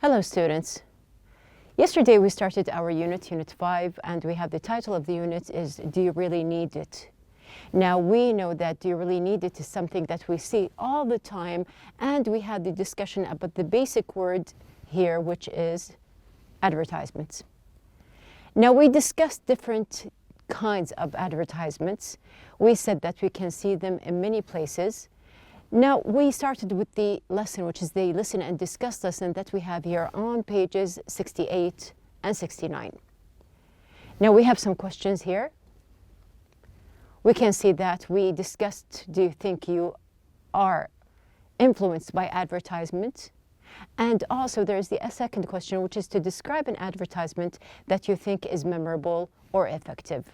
Hello students. Yesterday we started our Unit 5, and we have the title of the unit is Do You Really Need It? Now we know that do you really need it is something that we see all the time, and we had the discussion about the basic word here, which is advertisements. Now we discussed different kinds of advertisements. We said that we can see them in many places. Now, we started with the lesson, which is the listen and discuss lesson that we have here on pages 68 and 69. Now, we have some questions here. We can see that we discussed, do you think you are influenced by advertisement? And also there's a second question, which is to describe an advertisement that you think is memorable or effective.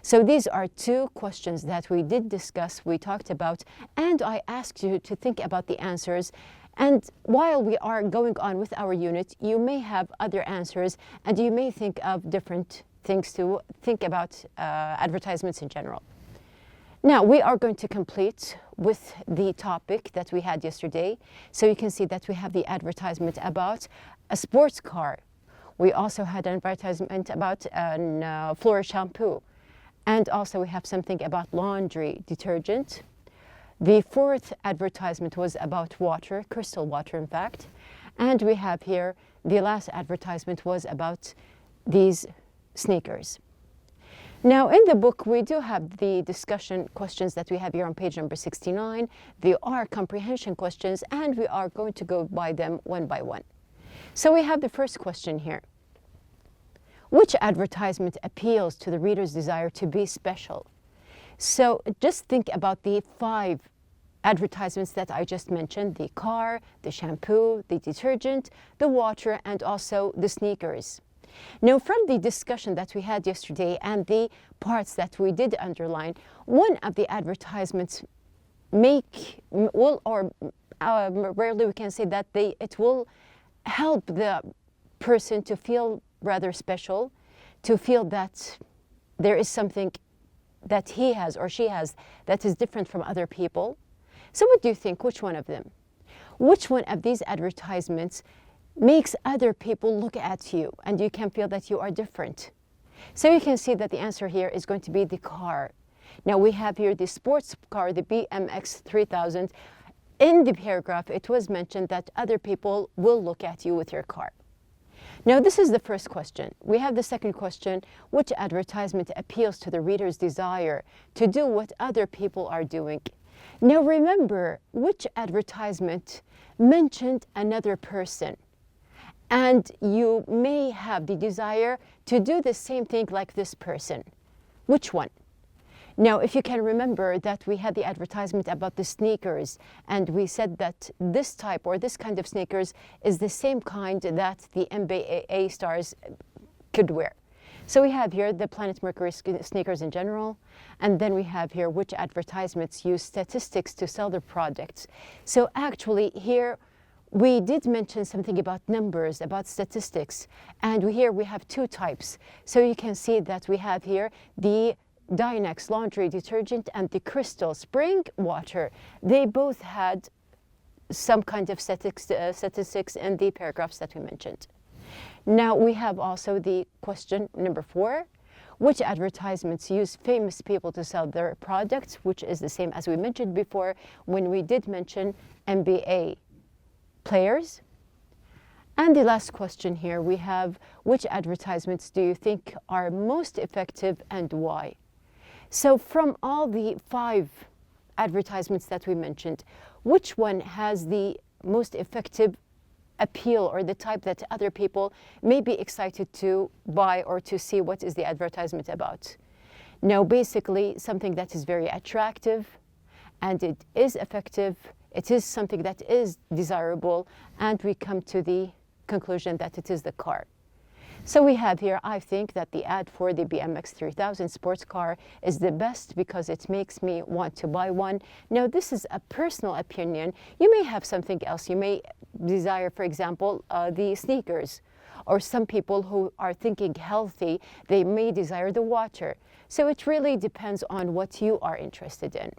So these are two questions that we did discuss, we talked about, and I asked you to think about the answers. And while we are going on with our unit, you may have other answers, and you may think of different things to think about advertisements in general. Now, we are going to complete with the topic that we had yesterday. So you can see that we have the advertisement about a sports car. We also had an advertisement about a floor shampoo. And also we have something about laundry detergent. The fourth advertisement was about water, crystal water in fact. And we have here, the last advertisement was about these sneakers. Now in the book we do have the discussion questions that we have here on page number 69. They are comprehension questions, and we are going to go by them one by one. So we have the first question here. Which advertisement appeals to the reader's desire to be special? So just think about the 5 advertisements that I just mentioned: the car, the shampoo, the detergent, the water, and also the sneakers. Now, from the discussion that we had yesterday and the parts that we did underline, one of the advertisements rarely we can say that it will help the person to feel rather special, to feel that there is something that he has or she has that is different from other people. So what do you think? Which one of them? Which one of these advertisements makes other people look at you and you can feel that you are different? So you can see that the answer here is going to be the car. Now we have here the sports car, the BMX 3000. In the paragraph, it was mentioned that other people will look at you with your car. Now, this is the first question. We have the second question: which advertisement appeals to the reader's desire to do what other people are doing? Now, remember, which advertisement mentioned another person, and you may have the desire to do the same thing like this person. Which one? Now, if you can remember that we had the advertisement about the sneakers, and we said that this type or this kind of sneakers is the same kind that the NBA stars could wear. So we have here the Planet Mercury sneakers in general, and then we have here which advertisements use statistics to sell their products. So actually here we did mention something about numbers, about statistics, and here we have 2 types. So you can see that we have here the Dynex laundry detergent and the Crystal spring water. They both had some kind of statistics in the paragraphs that we mentioned. Now we have also the question number 4. Which advertisements use famous people to sell their products, which is the same as we mentioned before when we did mention NBA players. And the last question here we have: which advertisements do you think are most effective and why? So from all the 5 advertisements that we mentioned, which one has the most effective appeal, or the type that other people may be excited to buy or to see what is the advertisement about? Now, basically something that is very attractive and it is effective, it is something that is desirable, and we come to the conclusion that it is the car. So we have here, I think that the ad for the BMX 3000 sports car is the best because it makes me want to buy one. Now, this is a personal opinion. You may have something else. You may desire, for example, the sneakers. Or some people who are thinking healthy, they may desire the water. So it really depends on what you are interested in.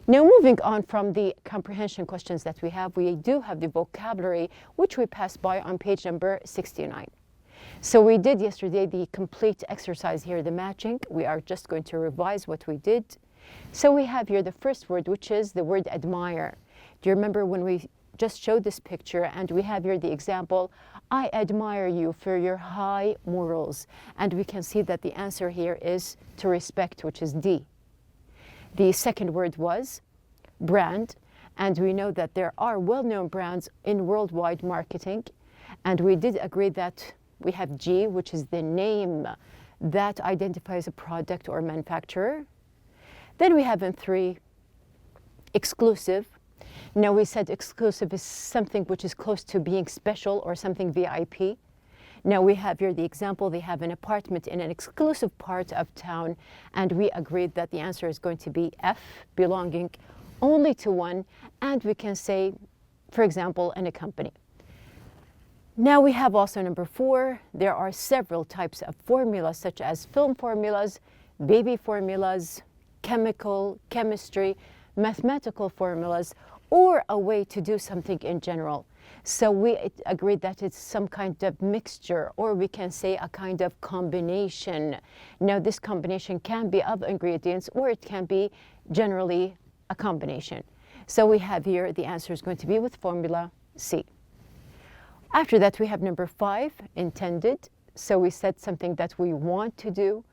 Now, moving on from the comprehension questions that we do have the vocabulary, which we passed by on page number 69. So we did yesterday the complete exercise here, the matching. We are just going to revise what we did. So we have here the first word, which is the word admire. Do you remember when we just showed this picture, and we have here the example, I admire you for your high morals. And we can see that the answer here is to respect, which is D. The second word was brand, and we know that there are well-known brands in worldwide marketing, and we did agree that we have G, which is the name that identifies a product or manufacturer. Then we have in 3, exclusive. Now we said exclusive is something which is close to being special or something VIP. Now we have here the example, they have an apartment in an exclusive part of town, and we agreed that the answer is going to be F, belonging only to one, and we can say, for example, in a company. Now we have also number 4, there are several types of formulas, such as film formulas, baby formulas, chemical, chemistry, mathematical formulas, or a way to do something in general. So we agreed that it's some kind of mixture, or we can say a kind of combination. Now this combination can be of ingredients, or it can be generally a combination. So we have here the answer is going to be with formula C. After that we have number 5, intended. So we said something that we want to do.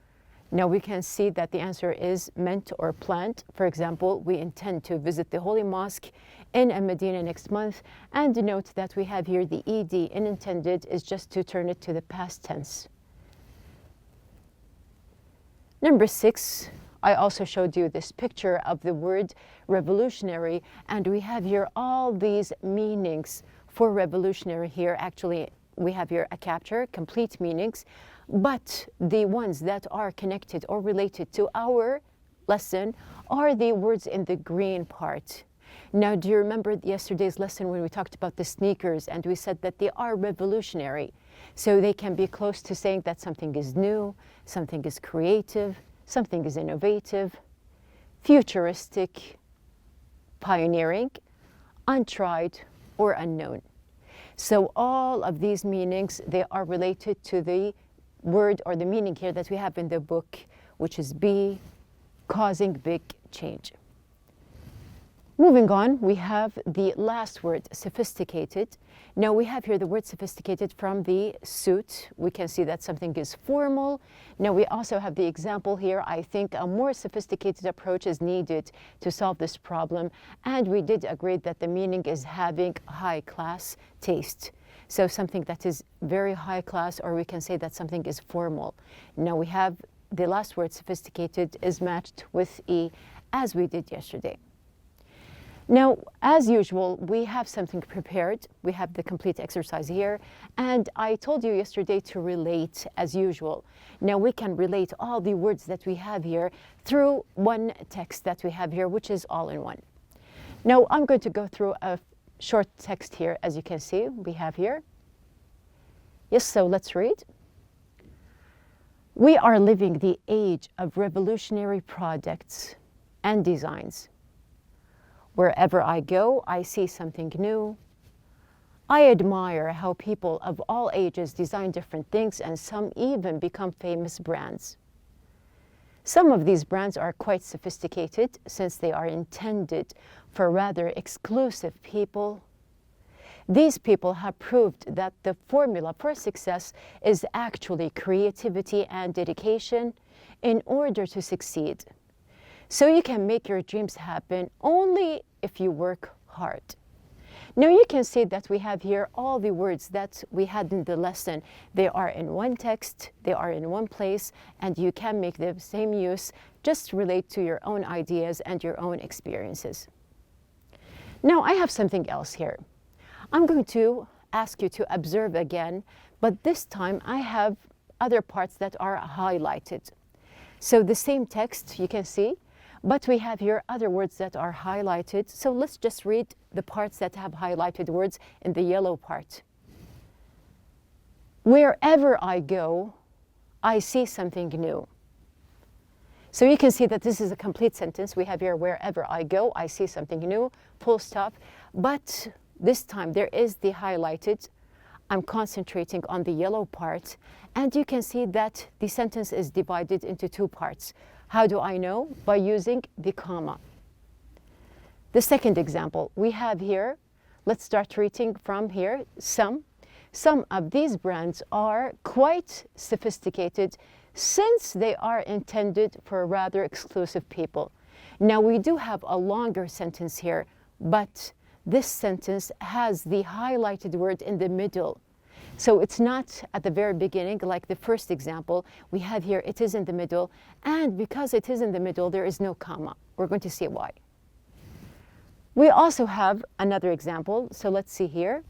Now we can see that the answer is meant or planned. For example, we intend to visit the Holy Mosque in Medina next month, and note that we have here the ed in intended is just to turn it to the past tense. Number 6, I also showed you this picture of the word revolutionary, and we have here all these meanings for revolutionary here. Actually, we have here a capture, complete meanings, but the ones that are connected or related to our lesson are the words in the green part. Now, do you remember yesterday's lesson when we talked about the sneakers, and we said that they are revolutionary? So they can be close to saying that something is new, something is creative, something is innovative, futuristic, pioneering, untried, or unknown. So all of these meanings, they are related to the word or the meaning here that we have in the book, which is B, causing big change. Moving on, we have the last word, sophisticated. Now we have here the word sophisticated from the suit. We can see that something is formal. Now we also have the example here. I think a more sophisticated approach is needed to solve this problem. And we did agree that the meaning is having high class taste. So something that is very high class, or we can say that something is formal. Now we have the last word, sophisticated, is matched with E, as we did yesterday. Now, as usual, we have something prepared. We have the complete exercise here. And I told you yesterday to relate as usual. Now we can relate all the words that we have here through one text that we have here, which is all in one. Now I'm going to go through a short text here, as you can see, we have here. Yes, so let's read. We are living the age of revolutionary products and designs. Wherever I go, I see something new. I admire how people of all ages design different things, and some even become famous brands. Some of these brands are quite sophisticated since they are intended for rather exclusive people. These people have proved that the formula for success is actually creativity and dedication in order to succeed. So you can make your dreams happen only if you work hard. Now you can see that we have here all the words that we had in the lesson. They are in one text, they are in one place, and you can make the same use, just relate to your own ideas and your own experiences. Now I have something else here. I'm going to ask you to observe again, but this time I have other parts that are highlighted. So the same text you can see, but we have here other words that are highlighted. So let's just read the parts that have highlighted words in the yellow part. Wherever I go, I see something new. So you can see that this is a complete sentence. We have here, wherever I go, I see something new, full stop. But this time there is the highlighted. I'm concentrating on the yellow part. And you can see that the sentence is divided into two parts. How do I know? By using the comma. The second example we have here, let's start reading from here. Some of these brands are quite sophisticated since they are intended for rather exclusive people. Now we do have a longer sentence here, but this sentence has the highlighted word in the middle. So it's not at the very beginning like the first example. We have here, it is in the middle. And because it is in the middle, there is no comma. We're going to see why. We also have another example. So let's see here.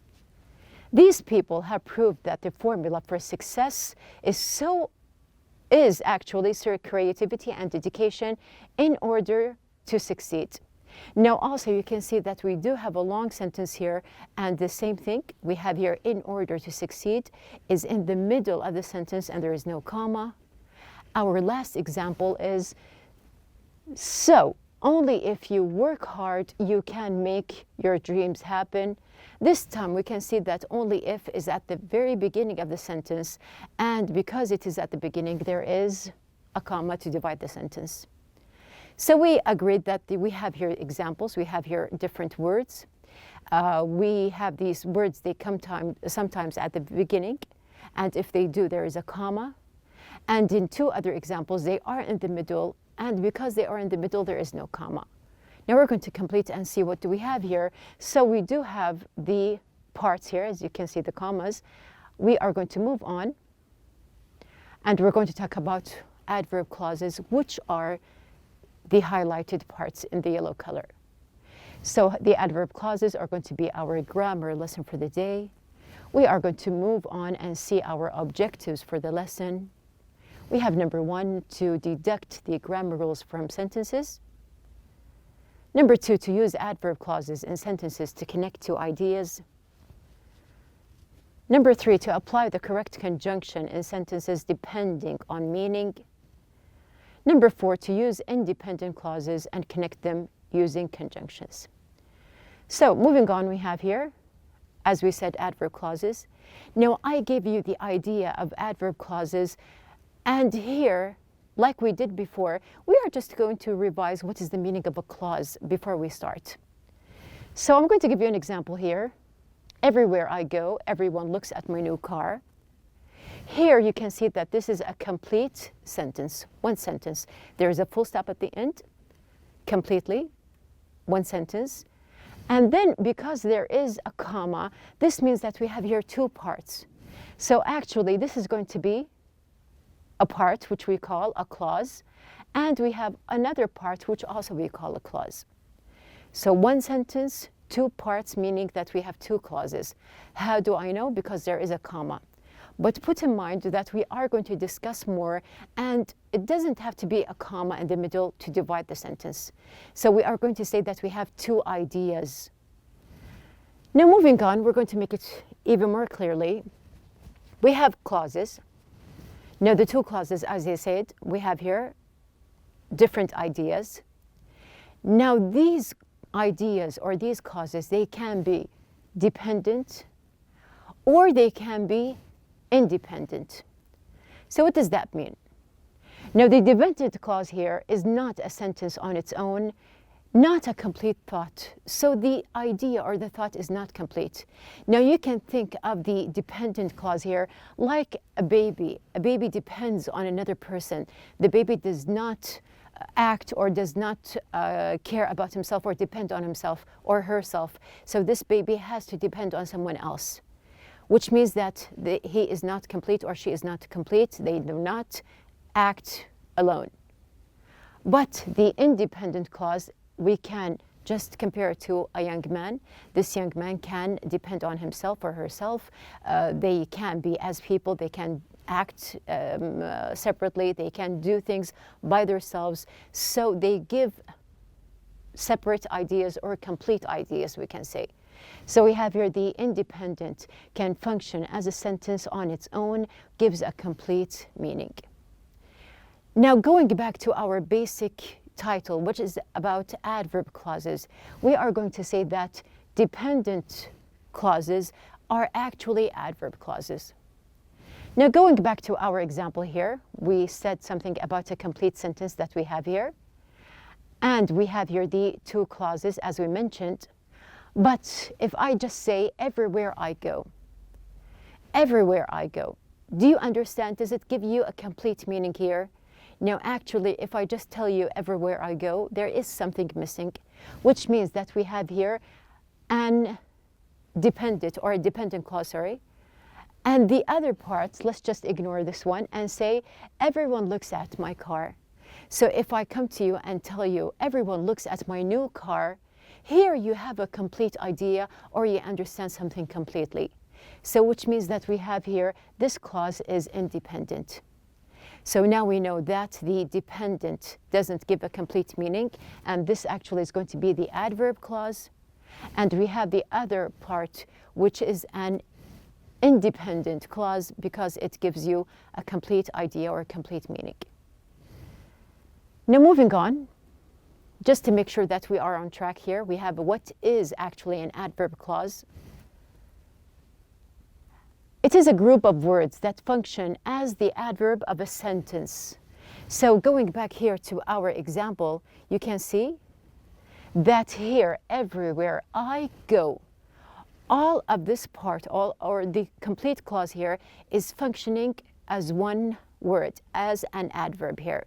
These people have proved that the formula for success is actually creativity and dedication in order to succeed. Now also you can see that we do have a long sentence here, and the same thing we have here, in order to succeed, is in the middle of the sentence and there is no comma. Our last example is, so only if you work hard you can make your dreams happen. This time we can see that only if is at the very beginning of the sentence, and because it is at the beginning there is a comma to divide the sentence. So we agreed that we have here examples, we have here different words. We have these words, they come sometimes at the beginning, and if they do, there is a comma. And in two other examples, they are in the middle, and because they are in the middle, there is no comma. Now we're going to complete and see what do we have here. So we do have the parts here, as you can see the commas. We are going to move on, and we're going to talk about adverb clauses, which are the highlighted parts in the yellow color. So the adverb clauses are going to be our grammar lesson for the day. We are going to move on and see our objectives for the lesson. We have number 1, to deduct the grammar rules from sentences. Number 2, to use adverb clauses in sentences to connect two ideas. Number 3, to apply the correct conjunction in sentences depending on meaning. Number 4, to use independent clauses and connect them using conjunctions. So moving on, we have here, as we said, adverb clauses. Now I gave you the idea of adverb clauses, and here, like we did before, we are just going to revise what is the meaning of a clause before we start. So I'm going to give you an example here. Everywhere I go, everyone looks at my new car. Here you can see that this is a complete sentence, one sentence. There is a full stop at the end, completely, one sentence. And then because there is a comma, this means that we have here two parts. So actually this is going to be a part which we call a clause, and we have another part which also we call a clause. So one sentence, two parts, meaning that we have two clauses. How do I know? Because there is a comma. But put in mind that we are going to discuss more, and it doesn't have to be a comma in the middle to divide the sentence. So we are going to say that we have two ideas. Now moving on, we're going to make it even more clearly. We have clauses. Now the two clauses, as I said, we have here different ideas. Now these ideas or these clauses, they can be dependent or they can be independent. So what does that mean? Now the dependent clause here is not a sentence on its own, not a complete thought. So the idea or the thought is not complete. Now you can think of the dependent clause here like a baby. A baby depends on another person. The baby does not act or does not care about himself or depend on himself or herself. So this baby has to depend on someone else, which means that he is not complete or she is not complete. They do not act alone. But the independent clause, we can just compare it to a young man. This young man can depend on himself or herself. They can be as people, they can act separately, they can do things by themselves. So they give separate ideas or complete ideas, we can say. So we have here the independent can function as a sentence on its own, gives a complete meaning. Now, going back to our basic title, which is about adverb clauses, we are going to say that dependent clauses are actually adverb clauses. Now, going back to our example here, we said something about a complete sentence that we have here. And we have here the two clauses, as we mentioned. But if I just say, everywhere I go, everywhere I go, do you understand? Does it give you a complete meaning here? No, actually, if I just tell you everywhere I go, there is something missing, which means that we have here an dependent or a dependent clause, sorry. And the other parts, let's just ignore this one and say, everyone looks at my car. So if I come to you and tell you, everyone looks at my new car, here you have a complete idea or you understand something completely. So which means that we have here, this clause is independent. So now we know that the dependent doesn't give a complete meaning, and this actually is going to be the adverb clause. And we have the other part, which is an independent clause because it gives you a complete idea or a complete meaning. Now moving on, just to make sure that we are on track here, we have what is actually an adverb clause. It is a group of words that function as the adverb of a sentence. So going back here to our example, you can see that here, everywhere I go, all of this part, or the complete clause here, is functioning as one word, as an adverb here.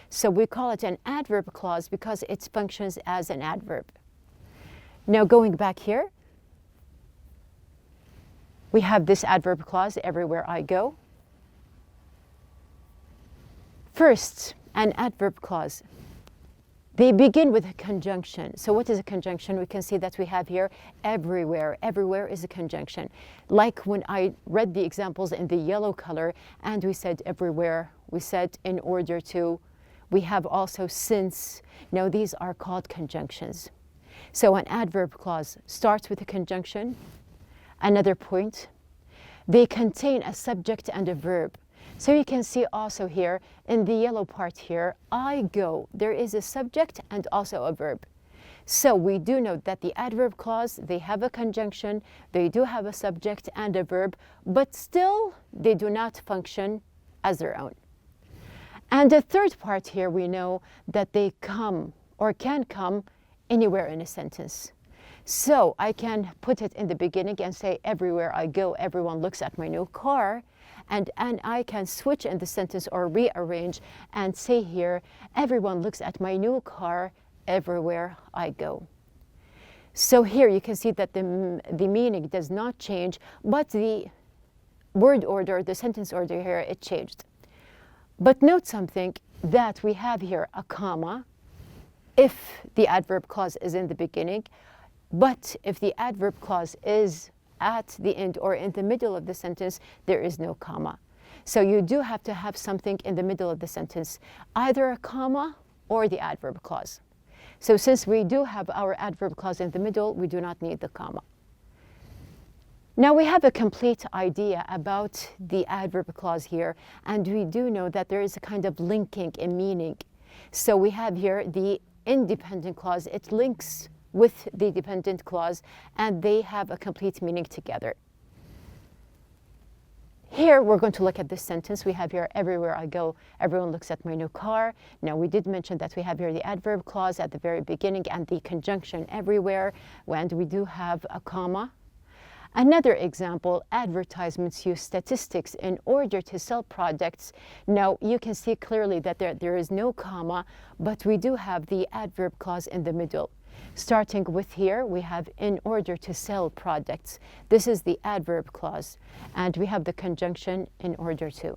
So we call it an adverb clause because it functions as an adverb. Now going back here, we have this adverb clause, everywhere I go. First, an adverb clause. They begin with a conjunction. So what is a conjunction? We can see that we have here everywhere. Everywhere is a conjunction. Like when I read the examples in the yellow color and we said everywhere, we said in order to, we have also since. Now these are called conjunctions. So an adverb clause starts with a conjunction. Another point, they contain a subject and a verb. So you can see also here in the yellow part here, I go, there is a subject and also a verb. So we do know that the adverb clause, they have a conjunction, they do have a subject and a verb, but still they do not function as their own. And the third part here, we know that they come or can come anywhere in a sentence. So I can put it in the beginning and say, everywhere I go, everyone looks at my new car. And I can switch in the sentence or rearrange and say here, everyone looks at my new car everywhere I go. So here you can see that the meaning does not change, but the word order, the sentence order here, it changed. But note something, that we have here a comma if the adverb clause is in the beginning, but if the adverb clause is at the end or in the middle of the sentence, there is no comma. So you do have to have something in the middle of the sentence, either a comma or the adverb clause. So since we do have our adverb clause in the middle, we do not need the comma. Now we have a complete idea about the adverb clause here, and we do know that there is a kind of linking in meaning. So we have here the independent clause, it links with the dependent clause, and they have a complete meaning together. Here we're going to look at this sentence. We have here, everywhere I go, everyone looks at my new car. Now we did mention that we have here the adverb clause at the very beginning and the conjunction everywhere, and we do have a comma. Another example, advertisements use statistics in order to sell products. Now you can see clearly that there is no comma, but we do have the adverb clause in the middle. Starting with here, we have in order to sell products. This is the adverb clause, and we have the conjunction in order to.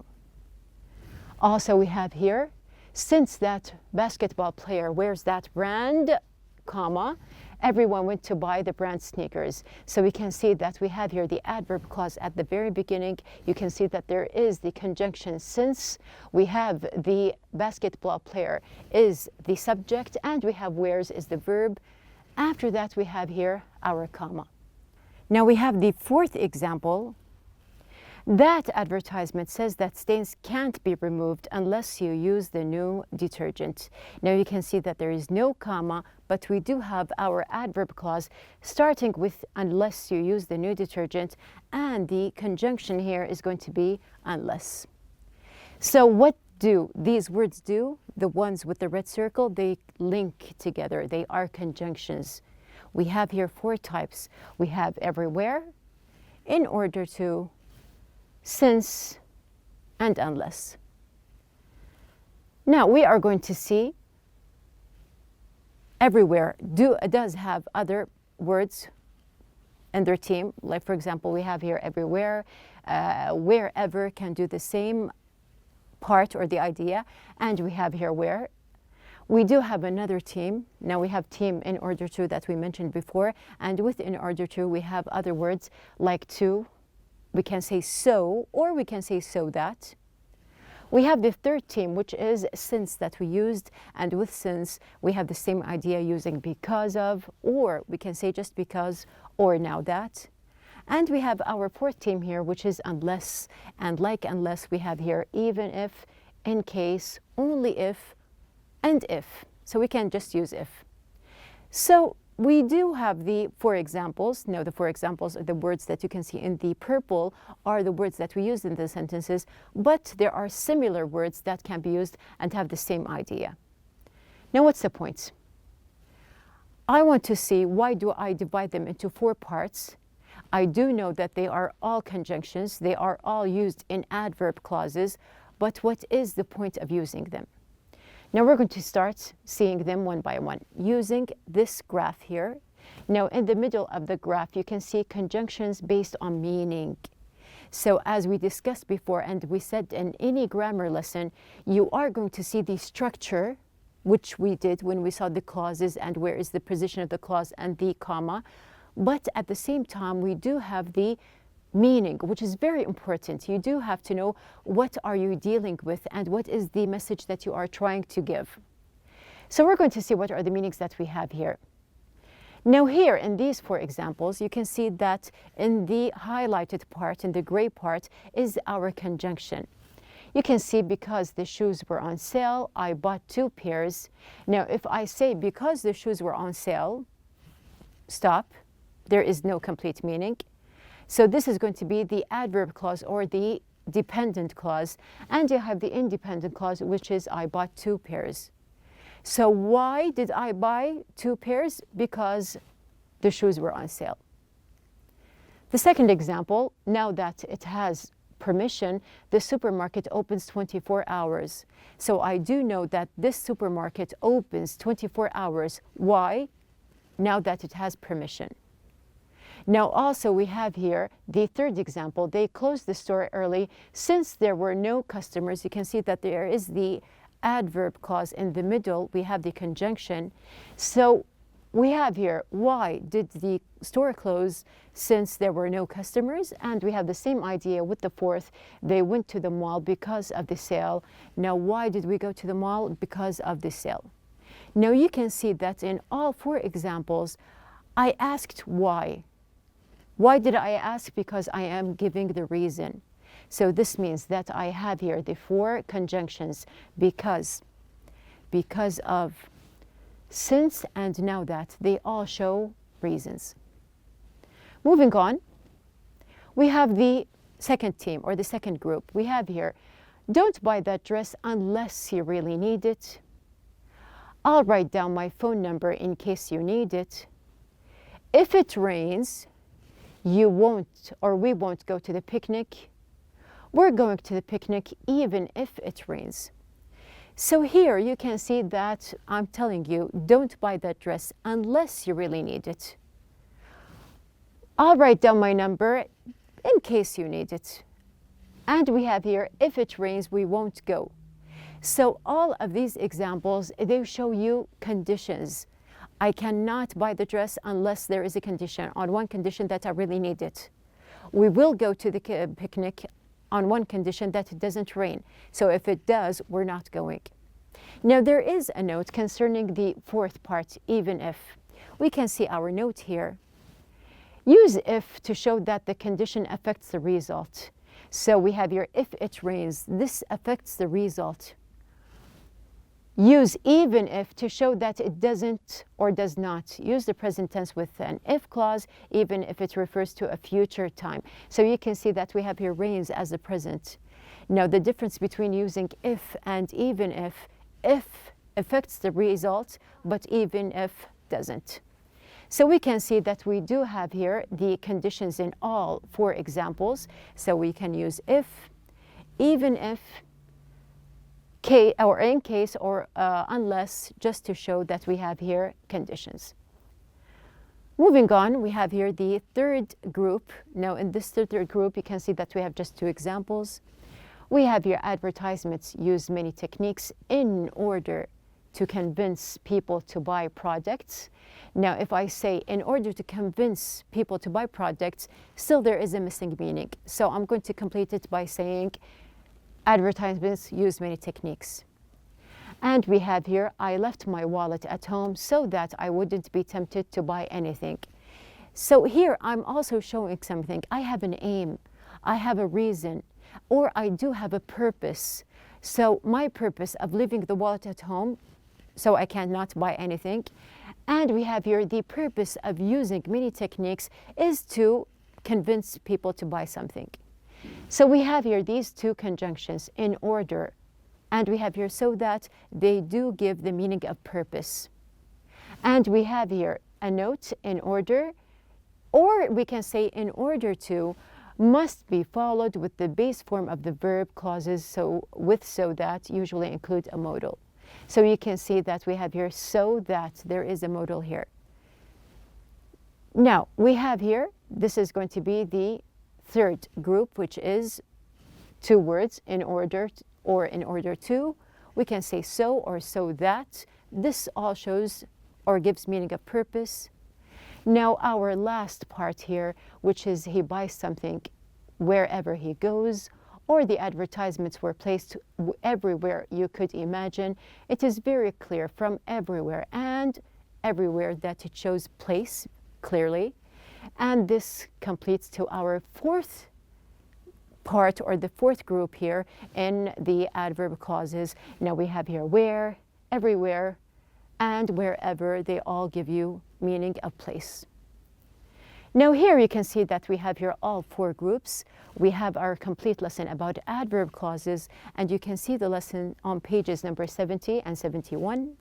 Also, we have here, since that basketball player wears that brand, comma, everyone went to buy the brand sneakers. So we can see that we have here the adverb clause at the very beginning. You can see that there is the conjunction since. We have the basketball player is the subject, and we have wears is the verb. After that, we have here our comma. Now we have the fourth example. That advertisement says that stains can't be removed unless you use the new detergent. Now you can see that there is no comma, but we do have our adverb clause starting with unless you use the new detergent, and the conjunction here is going to be unless. So what do these words do? The ones with the red circle, they link together. They are conjunctions. We have here 4 types. We have everywhere, in order to, since, and unless. Now we are going to see everywhere does have other words in their team. Like for example, we have here everywhere, wherever can do the same part or the idea, and we have here where. We do have another team. Now we have team in order to that we mentioned before, and with in order to we have other words like to. We can say so, or we can say so that. We have the third team, which is since that we used, and with since we have the same idea using because of, or we can say just because, or now that. And we have our fourth team here, which is unless, and like unless we have here even if, in case, only if, and if. So we can just use if. So we do have the 4 examples. Now the 4 examples are the words that you can see in the purple are the words that we use in the sentences, but there are similar words that can be used and have the same idea. Now what's the point? I want to see why do I divide them into 4 parts. I do know that they are all conjunctions. They are all used in adverb clauses, but what is the point of using them? Now we're going to start seeing them one by one using this graph here. Now in the middle of the graph, you can see conjunctions based on meaning. So as we discussed before, and we said in any grammar lesson, you are going to see the structure, which we did when we saw the clauses and where is the position of the clause and the comma. But at the same time, we do have the meaning, which is very important. You do have to know what are you dealing with and what is the message that you are trying to give. So we're going to see what are the meanings that we have here. Now here in these 4 examples, you can see that in the highlighted part, in the gray part, is our conjunction. You can see because the shoes were on sale, I bought 2 pairs. Now if I say because the shoes were on sale, stop, there is no complete meaning. So this is going to be the adverb clause or the dependent clause, and you have the independent clause, which is I bought 2 pairs. So why did I buy 2 pairs? Because the shoes were on sale. The second example, now that it has permission, the supermarket opens 24 hours. So I do know that this supermarket opens 24 hours. Why? Now that it has permission. Now also we have here the third example. They closed the store early since there were no customers. You can see that there is the adverb clause in the middle. We have the conjunction. So we have here, why did the store close? Since there were no customers. And we have the same idea with the fourth. They went to the mall because of the sale. Now why did we go to the mall? Because of the sale. Now you can see that in all 4 examples, I asked why. Why did I ask? Because I am giving the reason. So this means that I have here the 4 conjunctions because of, since, and now that. They all show reasons. Moving on, we have the second team or the second group. We have here, don't buy that dress unless you really need it. I'll write down my phone number in case you need it. If it rains, you won't or we won't go to the picnic. We're going to the picnic even if it rains. So here you can see that I'm telling you, don't buy that dress unless you really need it. I'll write down my number in case you need it. And we have here, if it rains, we won't go. So all of these examples, they show you conditions. I cannot buy the dress unless there is a condition, on one condition that I really need it. We will go to the picnic on one condition that it doesn't rain. So if it does, we're not going. Now there is a note concerning the 4th part, even if. We can see our note here. Use if to show that the condition affects the result. So we have here, if it rains, this affects the result. Use even if to show that it doesn't or does not. Use the present tense with an if clause, even if it refers to a future time. So you can see that we have here rains as the present. Now the difference between using if and even if affects the result, but even if doesn't. So we can see that we do have here the conditions in all 4 examples. So we can use if, even if, or in case, or unless, just to show that we have here conditions. Moving on, we have here the third group. Now in this third group, you can see that we have just 2 examples. We have here advertisements use many techniques in order to convince people to buy products. Now, if I say in order to convince people to buy products, still there is a missing meaning. So I'm going to complete it by saying advertisements use many techniques. And we have here, I left my wallet at home so that I wouldn't be tempted to buy anything. So here I'm also showing something. I have an aim, I have a reason, or I do have a purpose. So my purpose of leaving the wallet at home, so I cannot buy anything. And we have here the purpose of using many techniques is to convince people to buy something. So we have here these 2 conjunctions in order, and we have here so that they do give the meaning of purpose. And we have here a note, in order, or we can say in order to must be followed with the base form of the verb clauses, so with so that usually include a modal. So you can see that we have here so that there is a modal here. Now we have here, this is going to be the third group, which is 2 words, in order or in order to. We can say so or so that. This all shows or gives meaning of purpose. Now our last part here, which is he buys something wherever he goes, or the advertisements were placed everywhere you could imagine. It is very clear from everywhere and everywhere that it shows place clearly. And this completes to our 4th part, or the 4th group here in the adverb clauses. Now we have here where, everywhere, and wherever. They all give you meaning of place. Now here you can see that we have here all 4 groups. We have our complete lesson about adverb clauses, and you can see the lesson on pages number 70 and 71.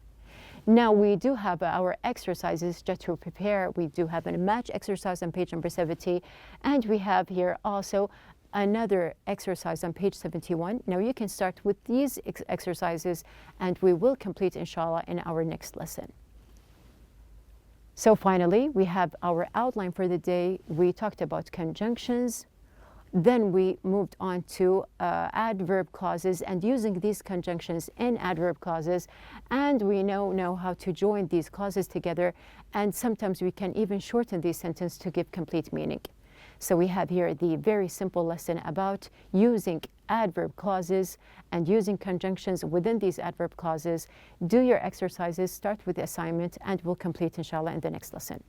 Now we do have our exercises just to prepare. We do have a match exercise on page number 70, and we have here also another exercise on page 71. Now you can start with these exercises, and we will complete inshallah in our next lesson. So finally, we have our outline for the day. We talked about conjunctions. Then we moved on to adverb clauses and using these conjunctions in adverb clauses. And we know how to join these clauses together. And sometimes we can even shorten these sentences to give complete meaning. So we have here the very simple lesson about using adverb clauses and using conjunctions within these adverb clauses. Do your exercises, start with the assignment, and we'll complete inshallah in the next lesson.